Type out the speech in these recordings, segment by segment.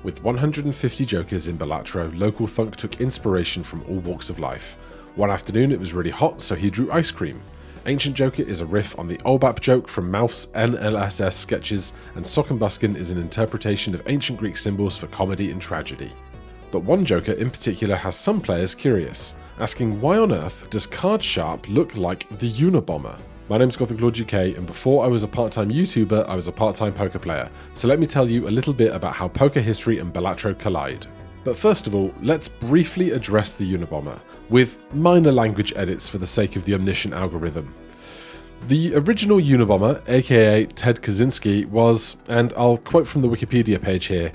With 150 jokers in Balatro, local thunk took inspiration from all walks of life. One afternoon it was really hot, so he drew ice cream. Ancient Joker is a riff on the Olbap joke from Mouth's NLSS sketches, and Sock and Buskin is an interpretation of ancient Greek symbols for comedy and tragedy. But one Joker in particular has some players curious, asking why on earth does Card Sharp look like the Unabomber? My name's Gothic Lord UK, and before I was a part-time YouTuber, I was a part-time poker player, so let me tell you a little bit about how poker history and Balatro collide. But first of all, let's briefly address the Unabomber, with minor language edits for the sake of the omniscient algorithm. The original Unabomber, aka Ted Kaczynski, was, and I'll quote from the Wikipedia page here,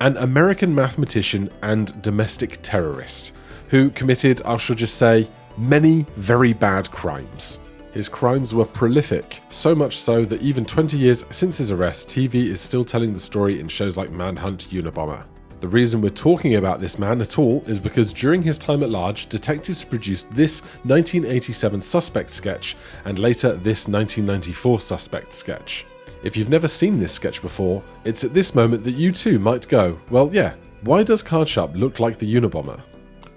an American mathematician and domestic terrorist, who committed, I shall just say, many very bad crimes. His crimes were prolific, so much so that even 20 years since his arrest, TV is still telling the story in shows like Manhunt, Unabomber. The reason we're talking about this man at all is because during his time at large, detectives produced this 1987 Suspect sketch, and later this 1994 Suspect sketch. If you've never seen this sketch before, it's at this moment that you too might go, well yeah, why does Card Sharp look like the Unabomber?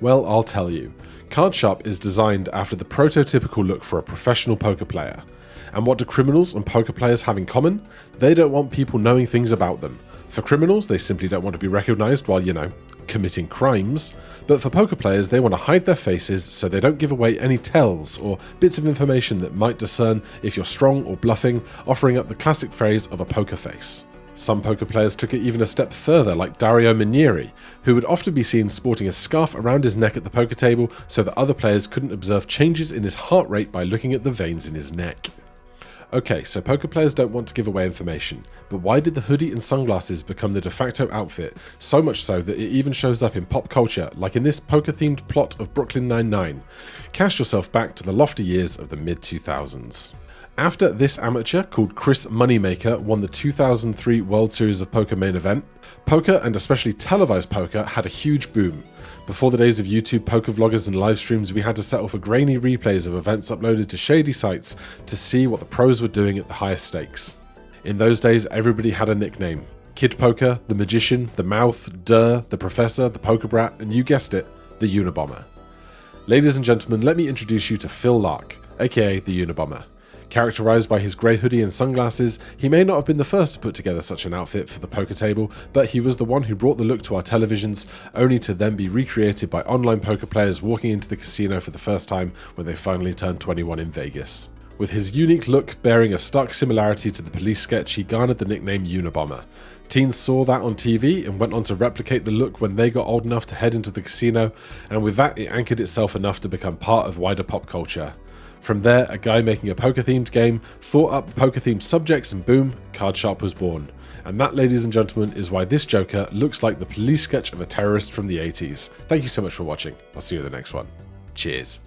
Well, I'll tell you. Card Sharp is designed after the prototypical look for a professional poker player. And what do criminals and poker players have in common? They don't want people knowing things about them. For criminals, they simply don't want to be recognised while, committing crimes. But for poker players, they want to hide their faces so they don't give away any tells or bits of information that might discern if you're strong or bluffing, offering up the classic phrase of a poker face. Some poker players took it even a step further, like Dario Minieri, who would often be seen sporting a scarf around his neck at the poker table so that other players couldn't observe changes in his heart rate by looking at the veins in his neck. Okay, so poker players don't want to give away information, but why did the hoodie and sunglasses become the de facto outfit, so much so that it even shows up in pop culture, like in this poker-themed plot of Brooklyn Nine-Nine? Cast yourself back to the lofty years of the mid-2000s. After this amateur, called Chris Moneymaker, won the 2003 World Series of Poker main event, poker, and especially televised poker, had a huge boom. Before the days of YouTube poker vloggers and live streams, we had to settle for grainy replays of events uploaded to shady sites to see what the pros were doing at the highest stakes. In those days, everybody had a nickname. Kid Poker, The Magician, The Mouth, Durr, The Professor, The Poker Brat, and you guessed it, the Unabomber. Ladies and gentlemen, let me introduce you to Phil Lark, aka the Unabomber. Characterised by his grey hoodie and sunglasses, he may not have been the first to put together such an outfit for the poker table, but he was the one who brought the look to our televisions, only to then be recreated by online poker players walking into the casino for the first time when they finally turned 21 in Vegas. With his unique look bearing a stark similarity to the police sketch, he garnered the nickname Unabomber. Teens saw that on TV and went on to replicate the look when they got old enough to head into the casino, and with that it anchored itself enough to become part of wider pop culture. From there, a guy making a poker-themed game thought up poker-themed subjects and boom, Card Sharp was born. And that, ladies and gentlemen, is why this Joker looks like the police sketch of a terrorist from the 80s. Thank you so much for watching. I'll see you in the next one. Cheers.